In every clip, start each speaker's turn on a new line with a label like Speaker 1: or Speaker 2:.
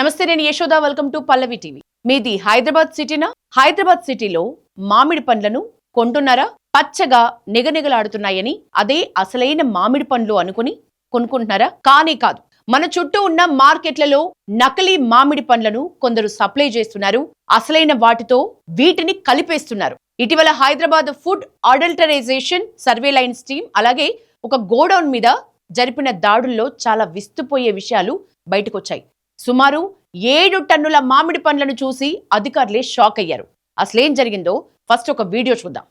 Speaker 1: నమస్తే, నేను Yashoda. Welcome to Pallavi TV. మీది హైదరాబాద్ సిటీనా? హైదరాబాద్ సిటీలో మామిడి పండ్లను కొంటున్నారా? పచ్చగా నిగనిగలాడుతున్నాయని అదే అసలైన మామిడి పండ్లు అనుకుని కొనుక్కుంటున్నారా? కానీ కాదు. మన చుట్టూ ఉన్న మార్కెట్లలో నకిలీ మామిడి పండ్లను కొందరు సప్లై చేస్తున్నారు. అసలైన వాటితో వీటిని కలిపేస్తున్నారు. ఇటీవల హైదరాబాద్ ఫుడ్ అడల్టరైజేషన్ సర్వేలైన్స్ టీమ్ అలాగే ఒక గోడౌన్ మీద జరిపిన దాడుల్లో చాలా విస్తుపోయే విషయాలు బయటకొచ్చాయి. సుమారు 7 టన్నుల మామిడి పండ్లను చూసి అధికారులే షాక్ అయ్యారు. అసలేం జరిగిందో ఫస్ట్ ఒక వీడియో చూద్దాం.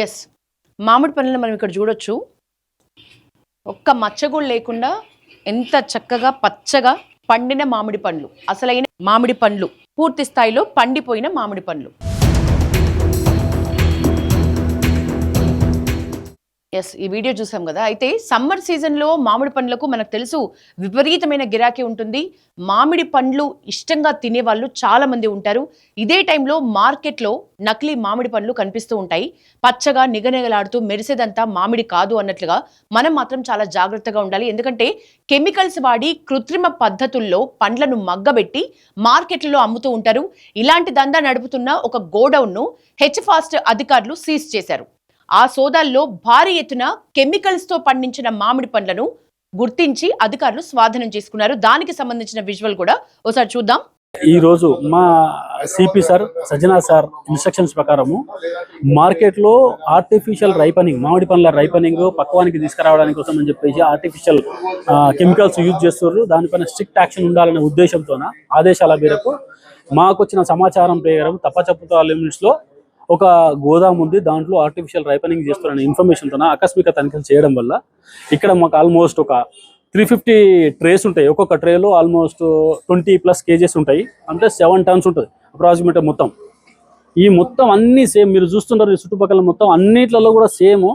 Speaker 1: ఎస్, మామిడి పండ్లను మనం ఇక్కడ చూడొచ్చు. ఒక్క మచ్చ కూడా లేకుండా ఎంత చక్కగా పచ్చగా పండిన మామిడి పండ్లు, అసలైన మామిడి పండ్లు, పూర్తి స్థాయిలో పండిపోయిన మామిడి పండ్లు. ఎస్, ఈ వీడియో చూసాం కదా. అయితే సమ్మర్ సీజన్లో మామిడి పండ్లకు మనకు తెలుసు విపరీతమైన గిరాకీ ఉంటుంది. మామిడి పండ్లు ఇష్టంగా తినేవాళ్ళు చాలా మంది ఉంటారు. ఇదే టైంలో మార్కెట్లో నకిలీ మామిడి పండ్లు కనిపిస్తూ ఉంటాయి. పచ్చగా నిగనిగలాడుతూ మెరిసేదంతా మామిడి కాదు అన్నట్లుగా మనం మాత్రం చాలా జాగ్రత్తగా ఉండాలి. ఎందుకంటే కెమికల్స్ వాడి కృత్రిమ పద్ధతుల్లో పండ్లను మగ్గబెట్టి మార్కెట్లలో అమ్ముతూ ఉంటారు. ఇలాంటి దందా నడుపుతున్న ఒక గోడౌన్ను హెచ్ఫాస్ట్ అధికారులు సీజ్ చేశారు. ఆ సోదాల్లో భారీ ఎత్తున కెమికల్స్ తో పండించిన మామిడి పండ్లను గుర్తించి అధికారులు స్వాధీనం చేసుకున్నారు. దానికి సంబంధించిన విజువల్ కూడా ఒకసారి చూద్దాం.
Speaker 2: ఈ రోజు మా సిపి సార్ సజ్జనా సార్ ఇన్స్ట్రక్షన్స్ ప్రకారము మార్కెట్లో ఆర్టిఫిషియల్ రైపనింగ్, మామిడి పండ్ల రైపనింగ్ పక్వానికి తీసుకురావడానికి కోసం అని చెప్పేసి ఆర్టిఫిషియల్ కెమికల్స్ యూజ్ చేస్తున్నారు. దానిపైన స్ట్రిక్ట్ యాక్షన్ ఉండాలనే ఉద్దేశంతోన ఆదేశాల మేరకు మాకు వచ్చిన సమాచారం ప్రకారం తప్పచప్పుతో లిమిట్స్ లో ఒక గోదాం ఉంది, దాంట్లో ఆర్టిఫిషియల్ రైపనింగ్ చేస్తున్నారనే ఇన్ఫర్మేషన్తో ఆకస్మిక తనిఖీలు చేయడం వల్ల ఇక్కడ మాకు ఆల్మోస్ట్ ఒక 350 ట్రేస్ ఉంటాయి. ఒక్కొక్క ట్రేలో ఆల్మోస్ట్ 20+ కేజెస్ ఉంటాయి. అంటే 7 టన్స్ ఉంటుంది అప్రాక్సిమేట్. మొత్తం ఈ మొత్తం అన్నీ సేమ్ మీరు చూస్తున్నారు. చుట్టుపక్కల మొత్తం అన్నిట్లలో కూడా సేమ్.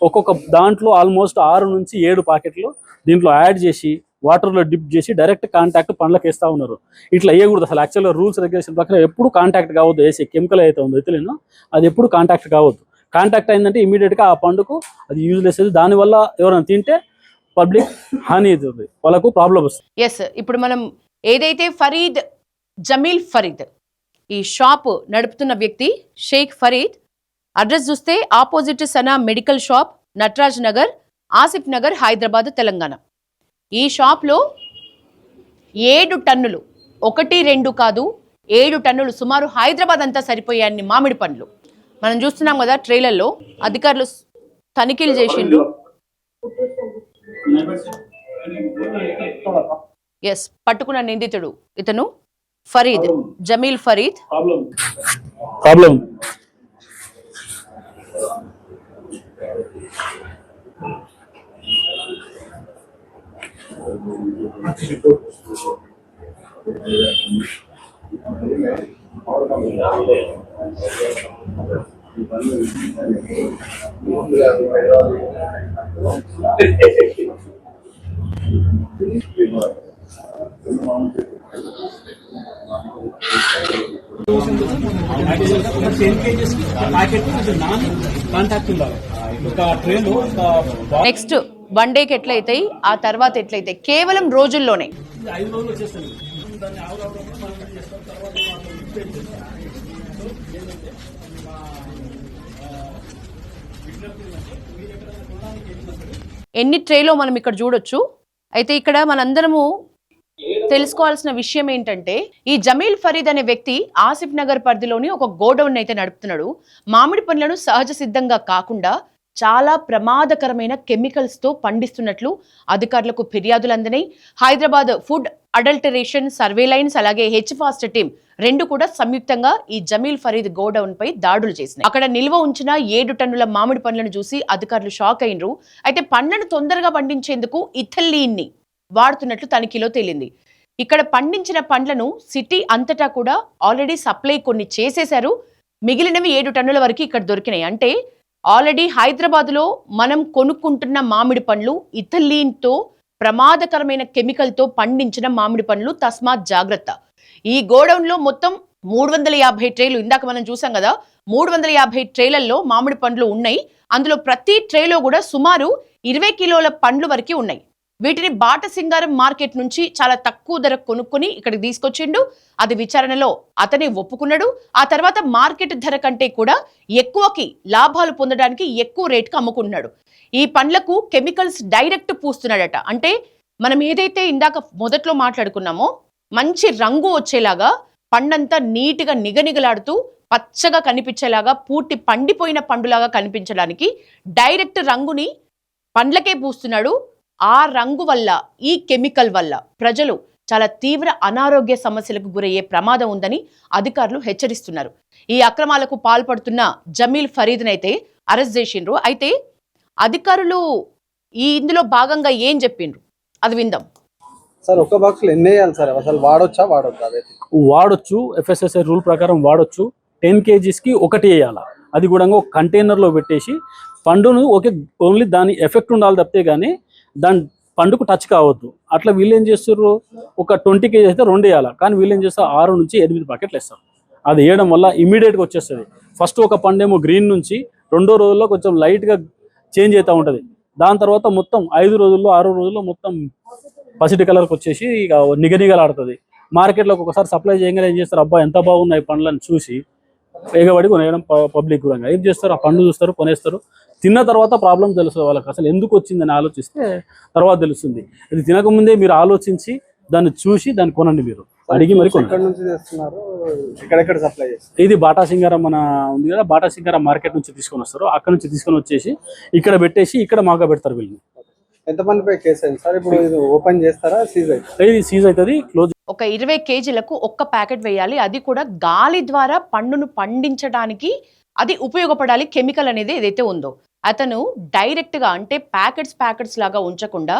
Speaker 2: ఒక్కొక్క దాంట్లో ఆల్మోస్ట్ 6 నుంచి 7 ప్యాకెట్లు దీంట్లో యాడ్ చేసి వాటర్లో డిప్ చేసి డైరెక్ట్ కాంటాక్ట్ పండ్లకు వేస్తూ ఉన్నారు. ఇట్లా వేయకూడదు అసలు. యాక్చువల్గా రూల్స్ రెగ్యులేషన్ ప్రకారం ఎప్పుడు కాంటాక్ట్ కావద్దు. వేసే కెమికల్ అయితే ఉందో ఎథిలిన్ అది ఎప్పుడు కాంటాక్ట్ కావద్దు. కాంటాక్ట్ అయిందంటే ఇమీడియట్గా ఆ పండుకు అది యూజ్లెస్. దానివల్ల ఎవరైనా తింటే పబ్లిక్ హాని అవుతుంది, వాళ్ళకు ప్రాబ్లం వస్తుంది.
Speaker 1: ఎస్, ఇప్పుడు మనం ఏదైతే ఫరీద్, జమీల్ ఫరీద్ ఈ షాప్ నడుపుతున్న వ్యక్తి షేక్ ఫరీద్ అడ్రస్ చూస్తే opposite Sana medical shop, Nataraj Nagar, Asif Nagar, Hyderabad, Telangana. ఈ షాప్లో 7 టన్నులు, 1-2 కాదు 7 టన్నులు, సుమారు హైదరాబాద్ అంతా సరిపోయాన్ని మామిడి పండ్లు మనం చూస్తున్నాం కదా ట్రైలర్లో. అధికారులు తనిఖీలు చేసిండ్రు. ఎస్, పట్టుకున్న నిందితుడు ఇతను ఫరీద్, జమీల్ ఫరీద్.
Speaker 2: ప్రాబ్లం
Speaker 1: నెక్స్ట్ 1 డేకి ఎట్లయితాయి, ఆ తర్వాత ఎట్లయితాయి, కేవలం రోజుల్లోనే. ఎన్ని ట్రేలో మనం ఇక్కడ చూడొచ్చు. అయితే ఇక్కడ మనందరము తెలుసుకోవాల్సిన విషయం ఏంటంటే, ఈ జమీల్ ఫరీద్ అనే వ్యక్తి ఆసిఫ్ నగర్ పరిధిలోని ఒక గోడౌన్ అయితే నడుపుతున్నాడు. మామిడి పండ్లను సహజ సిద్ధంగా కాకుండా చాలా ప్రమాదకరమైన కెమికల్స్ తో పండిస్తున్నట్లు అధికారులకు ఫిర్యాదులు అందినాయి. హైదరాబాద్ ఫుడ్ అడల్టరేషన్ సర్వేలైన్స్ అలాగే హెచ్ఫాస్ట్ టీమ్ 2 కూడా సంయుక్తంగా ఈ జమీల్ ఫరీద్ గోడౌన్ పై దాడులు చేసినాయి. అక్కడ నిల్వ ఉంచిన 7 టన్నుల మామిడి పండ్లను చూసి అధికారులు షాక్ అయినరు. అయితే పండ్లను తొందరగా పండించేందుకు ఇథిలిన్ ని వాడుతున్నట్లు తనిఖీలో తేలింది. ఇక్కడ పండించిన పండ్లను సిటీ అంతటా కూడా ఆల్రెడీ సప్లై కొన్ని చేసేశారు. మిగిలినవి 7 టన్నుల వరకు ఇక్కడ దొరికినాయి. అంటే ఆల్రెడీ హైదరాబాద్లో మనం కొనుక్కుంటున్న మామిడి పండ్లు ఇథిలీన్తో ప్రమాదకరమైన కెమికల్తో పండించిన మామిడి పండ్లు, తస్మాత్ జాగ్రత్త. ఈ గోడౌన్లో మొత్తం 350 ట్రేలు, ఇందాక మనం చూసాం కదా, 350 ట్రేలల్లో మామిడి పండ్లు ఉన్నాయి. అందులో ప్రతి ట్రేలో కూడా సుమారు 20 కిలోల పండ్లు వరకు ఉన్నాయి. వీటిని బాటసింగారం మార్కెట్ నుంచి చాలా తక్కువ ధర కొనుక్కొని ఇక్కడికి తీసుకొచ్చిండు. అది విచారణలో అతనే ఒప్పుకున్నాడు. ఆ తర్వాత మార్కెట్ ధర కంటే కూడా ఎక్కువకి లాభాలు పొందడానికి ఎక్కువ రేటుకి అమ్ముకుంటున్నాడు. ఈ పండ్లకు కెమికల్స్ డైరెక్ట్ పూస్తున్నాడట. అంటే మనం ఏదైతే ఇందాక మొదట్లో మాట్లాడుకున్నామో మంచి రంగు వచ్చేలాగా, పండంతా నీట్గా నిగనిగలాడుతూ పచ్చగా కనిపించేలాగా, పూర్తి పండిపోయిన పండులాగా కనిపించడానికి డైరెక్ట్ రంగుని పండ్లకే పూస్తున్నాడు. ఆ రంగు వల్ల, ఈ కెమికల్ వల్ల ప్రజలు చాలా తీవ్ర అనారోగ్య సమస్యలకు గురయ్యే ప్రమాదం ఉందని అధికారులు హెచ్చరిస్తున్నారు. ఈ అక్రమాలకు పాల్పడుతున్న జమీల్ ఫరీద్నైతే అరెస్ట్ చేసిండ్రు. అయితే అధికారులు ఇందులో భాగంగా ఏం చెప్పిండ్రు అది విందాం.
Speaker 3: సార్ ఒక్క బాక్స్ లో ఎన్ని వేయాలి సార్? అసలు వాడొచ్చా?
Speaker 2: వాడొచ్చు. FSSAI రూల్ ప్రకారం వాడొచ్చు. 10 kgs ఒకటి వేయాలి. అది కూడా ఒక కంటైనర్లో పెట్టేసి పండును ఓన్లీ దాని ఎఫెక్ట్ ఉండాలి తప్పితే కానీ దాని పండుకు టచ్ కావద్దు. అట్లా వీళ్ళు ఏం చేస్తారు, ఒక 20 kg అయితే 2 వేయాలి. కానీ వీళ్ళు ఏం చేస్తారు, 6 నుంచి 8 ప్యాకెట్లు వేస్తారు. అది వేయడం వల్ల ఇమీడియట్గా వచ్చేస్తుంది. ఫస్ట్ ఒక పండేమో గ్రీన్ నుంచి 2వ రోజుల్లో కొంచెం లైట్గా చేంజ్ అవుతూ ఉంటుంది. దాని తర్వాత మొత్తం 5 రోజుల్లో 6 రోజుల్లో మొత్తం పసిటి కలర్కి వచ్చేసి ఇక నిగనిగలాడుతుంది. మార్కెట్లోకి ఒకసారి సప్లై చేయగానే ఏం చేస్తారు, అబ్బా ఎంత బాగున్నాయి పండ్లను చూసి ఎగబడి కొనేయడం. పబ్లిక్ కూడా ఏం చేస్తారు, ఆ పండు చూస్తారు, కొనేస్తారు. తిన్న తర్వాత ప్రాబ్లం తెలుస్తుంది వాళ్ళకి, అసలు ఎందుకు వచ్చిందని ఆలోచిస్తే తర్వాత తెలుస్తుంది. ఇది తినకముందే మీరు ఆలోచించి దాన్ని చూసి దాన్ని కొనండి. మీరు అడిగి మరి ఇది బాటాసింగారం మన ఉంది కదా, బాటాసింగారం మార్కెట్ నుంచి తీసుకొని వస్తారు. అక్కడ నుంచి తీసుకొని వచ్చేసి ఇక్కడ పెట్టేసి ఇక్కడ మాగా పెడతారు వీళ్ళని.
Speaker 3: ఎంతమందిపై కేసు అయింది సార్? ఇప్పుడు ఇది ఓపెన్ చేస్తారా, సీజ్ అవుతుంది?
Speaker 2: ఇది సీజ్ అవుతుంది, క్లోజ్.
Speaker 1: ఒక 20 కేజీలకు ఒక్క ప్యాకెట్ వేయాలి. అది కూడా గాలి ద్వారా పండును పండించడానికి అది ఉపయోగపడాలి. కెమికల్ అనేది ఏదైతే ఉందో అతను డైరెక్ట్గా, అంటే ప్యాకెట్స్ లాగా ఉంచకుండా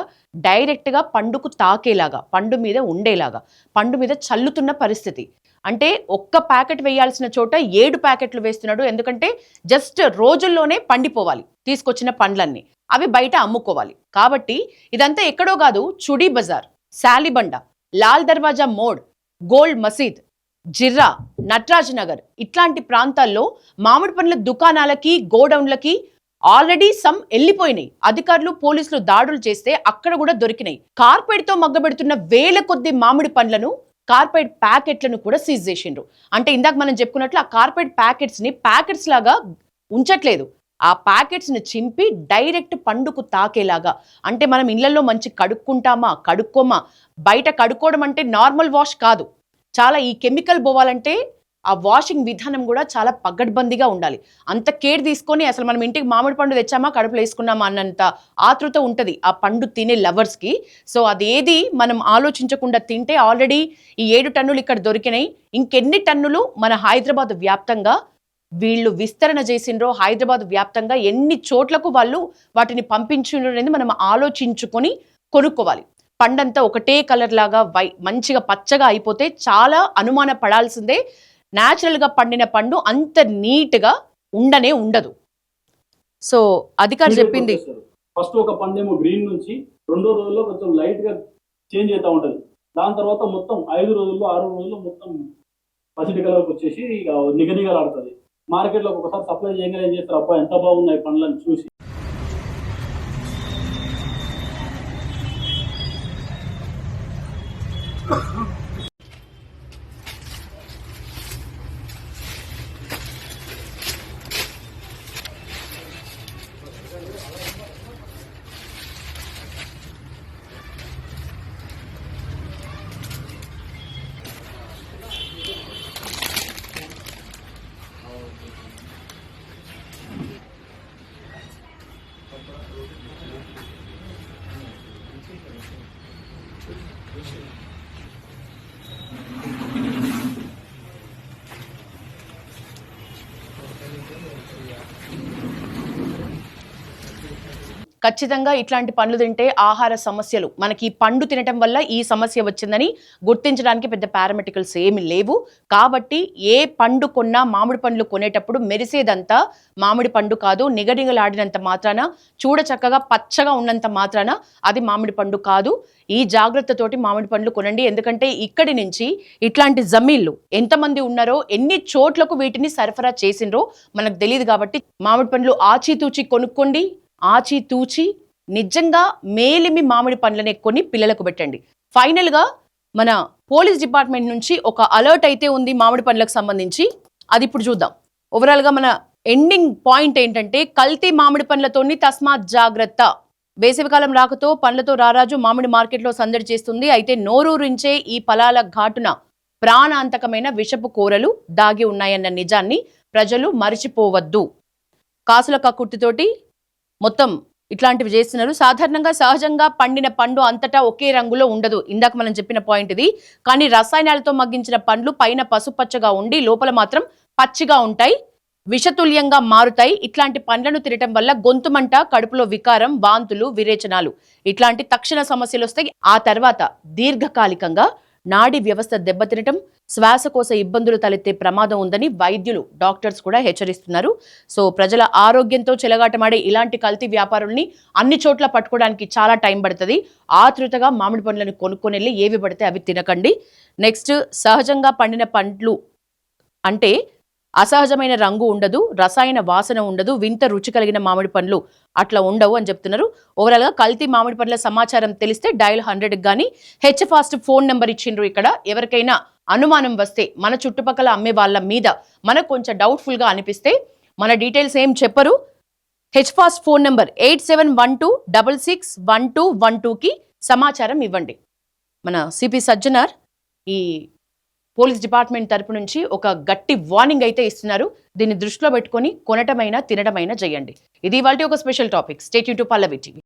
Speaker 1: డైరెక్ట్గా పండుకు తాకేలాగా, పండు మీద ఉండేలాగా, పండు మీద చల్లుతున్న పరిస్థితి. అంటే ఒక్క ప్యాకెట్ వేయాల్సిన చోట 7 ప్యాకెట్లు వేస్తున్నాడు. ఎందుకంటే జస్ట్ రోజుల్లోనే పండిపోవాలి తీసుకొచ్చిన పండ్లన్నీ, అవి బయట అమ్ముకోవాలి. కాబట్టి ఇదంతా ఎక్కడో కాదు, చుడీ బజార్, శాలిబండ, లాల్ దర్వాజా మోడ్, గోల్డ్ మసీద్, జిర్రా, నట్రాజ్ నగర్ ఇట్లాంటి ప్రాంతాల్లో మామిడి పండ్ల దుకాణాలకి, గోడౌన్లకి ఆల్రెడీ సమ్ వెళ్ళిపోయినాయి. అధికారులు, పోలీసులు దాడులు చేస్తే అక్కడ కూడా దొరికినాయి. కార్పెట్ తో మగ్గబెడుతున్న వేల కొద్ది మామిడి పండ్లను, కార్పెట్ ప్యాకెట్లను కూడా సీజ్ చేసిండ్రు. అంటే ఇందాక మనం చెప్పుకున్నట్లు ఆ కార్పెట్ ప్యాకెట్స్ లాగా ఉంచట్లేదు. ఆ ప్యాకెట్స్ని చింపి డైరెక్ట్ పండుకు తాకేలాగా, అంటే మనం ఇళ్లలో మంచి కడుక్కోమా, బయట కడుక్కోవడం అంటే నార్మల్ వాష్ కాదు. చాలా ఈ కెమికల్ పోవాలంటే ఆ వాషింగ్ విధానం కూడా చాలా పగడ్బందీగా ఉండాలి. అంత కేర్ తీసుకొని అసలు మనం ఇంటికి మామిడి పండు తెచ్చామా, కడుపులో వేసుకున్నామా అన్నంత ఆతృత ఉంటుంది ఆ పండు తినే లవర్స్కి. సో అదేది మనం ఆలోచించకుండా తింటే ఆల్రెడీ ఈ 7 టన్నులు ఇక్కడ దొరికినాయి. ఇంకెన్ని టన్నులు మన హైదరాబాద్ వ్యాప్తంగా వీళ్ళు విస్తరణ చేసిండ్రో, హైదరాబాద్ వ్యాప్తంగా ఎన్ని చోట్లకు వాళ్ళు వాటిని పంపించిండ్రో అనేది మనం ఆలోచించుకొని కొనుక్కోవాలి. పండంతా ఒకటే కలర్ లాగా మంచిగా పచ్చగా అయిపోతే చాలా అనుమాన పడాల్సిందే. న్యాచురల్గా పండిన పండు అంత నీట్గా ఉండదు. సో అధికారి చెప్పింది,
Speaker 2: ఫస్ట్ ఒక పండేమో గ్రీన్ నుంచి 2వ రోజుల్లో కొంచెం లైట్గా చేంజ్ అవుతూ ఉంటుంది. దాని తర్వాత మొత్తం 5 రోజుల్లో 6 రోజుల్లో మొత్తం పసిటి కలర్కి వచ్చేసి ఇక నిగనిగలాడుతుంది. మార్కెట్లో ఒకసారి సప్లై చేయగానే ఏం చేస్తారు, అబ్బా ఎంత బాగున్నాయి పండ్లను చూసి.
Speaker 1: ఖచ్చితంగా ఇట్లాంటి పండ్లు తింటే ఆహార సమస్యలు, మనకి ఈ పండు తినటం వల్ల ఈ సమస్య వచ్చిందని గుర్తించడానికి పెద్ద పారామెటికల్స్ ఏమి లేవు. కాబట్టి ఏ పండు కొన్నా మామిడి పండ్లు కొనేటప్పుడు మెరిసేదంతా మామిడి పండు కాదు, నిగనిగలాడినంత మాత్రాన, చూడ చక్కగా పచ్చగా ఉన్నంత మాత్రాన అది మామిడి పండు కాదు. ఈ జాగ్రత్తతోటి మామిడి పండ్లు కొనండి. ఎందుకంటే ఇక్కడి నుంచి ఇట్లాంటి జమీన్లు ఎంతమంది ఉన్నారో, ఎన్ని చోట్లకు వీటిని సరఫరా చేసిండ్రో మనకు తెలియదు. కాబట్టి మామిడి పండ్లు ఆచితూచి కొనుక్కోండి. ఆచితూచి నిజంగా మేలిమి మామిడి పండ్లనే కొని పిల్లలకు పెట్టండి. ఫైనల్గా మన పోలీస్ డిపార్ట్మెంట్ నుంచి ఒక అలర్ట్ అయితే ఉంది మామిడి పండ్లకు సంబంధించి, అది ఇప్పుడు చూద్దాం. ఓవరాల్గా మన ఎండింగ్ పాయింట్ ఏంటంటే, కల్తీ మామిడి పండ్లతోని తస్మాత్ జాగ్రత్త. వేసవికాలం రాకతో పండ్లతో రారాజు మామిడి మార్కెట్లో సందడి చేస్తుంది. అయితే నోరూరించే ఈ ఫలాల ఘాటున ప్రాణాంతకమైన విషపు కూరలు దాగి ఉన్నాయన్న నిజాన్ని ప్రజలు మరిచిపోవద్దు. కాసుల కక్కుర్తితోటి మొత్తం ఇట్లాంటివి చేస్తున్నారు. సాధారణంగా సహజంగా పండిన పండు అంతటా ఒకే రంగులో ఉండదు, ఇందాక మనం చెప్పిన పాయింట్ ఇది. కానీ రసాయనాలతో మగ్గించిన పండ్లు పైన పసుపచ్చగా ఉండి లోపల మాత్రం పచ్చిగా ఉంటాయి, విషతుల్యంగా మారుతాయి. ఇట్లాంటి పండ్లను తినటం వల్ల గొంతుమంట, కడుపులో వికారం, వాంతులు, విరేచనాలు ఇట్లాంటి తక్షణ సమస్యలు వస్తాయి. ఆ తర్వాత దీర్ఘకాలికంగా నాడీ వ్యవస్థ దెబ్బతినటం, శ్వాసకోశ ఇబ్బందులు తలెత్తే ప్రమాదం ఉందని వైద్యులు, డాక్టర్స్ కూడా హెచ్చరిస్తున్నారు. సో ప్రజల ఆరోగ్యంతో చెలగాటమాడే ఇలాంటి కల్తీ వ్యాపారుల్ని అన్ని చోట్ల పట్టుకోవడానికి చాలా టైం పడుతుంది. ఆతృతగా మామిడి పండ్లను కొనుక్కొని వెళ్ళి ఏవి పడితే అవి తినకండి. నెక్స్ట్, సహజంగా పండిన పండ్లు అంటే అసహజమైన రంగు ఉండదు, రసాయన వాసన ఉండదు, వింత రుచి కలిగిన మామిడి పండ్లు అట్లా ఉండవు అని చెప్తున్నారు. ఓవరాల్గా కల్తీ మామిడి పండ్ల సమాచారం తెలిస్తే డయల్ 100కి కానీ హెచ్ఫాస్ట్ ఫోన్ నెంబర్ ఇచ్చిండ్రు. ఇక్కడ ఎవరికైనా అనుమానం వస్తే, మన చుట్టుపక్కల అమ్మే వాళ్ళ మీద మనకు కొంచెం డౌట్ఫుల్గా అనిపిస్తే, మన డీటెయిల్స్ ఏం చెప్పరు, హెచ్ఫాస్ట్ ఫోన్ నెంబర్ 8712661212కి సమాచారం ఇవ్వండి. మన సిపి సజ్జనార్ ఈ పోలీస్ డిపార్ట్మెంట్ తరపు నుంచి ఒక గట్టి వార్నింగ్ అయితే ఇస్తున్నారు. దీన్ని దృష్టిలో పెట్టుకొని కొనటమైనా తినడమైనా చేయండి. ఇది ఇవాల్టి ఒక special topic. Stay tune to Pallavi TV.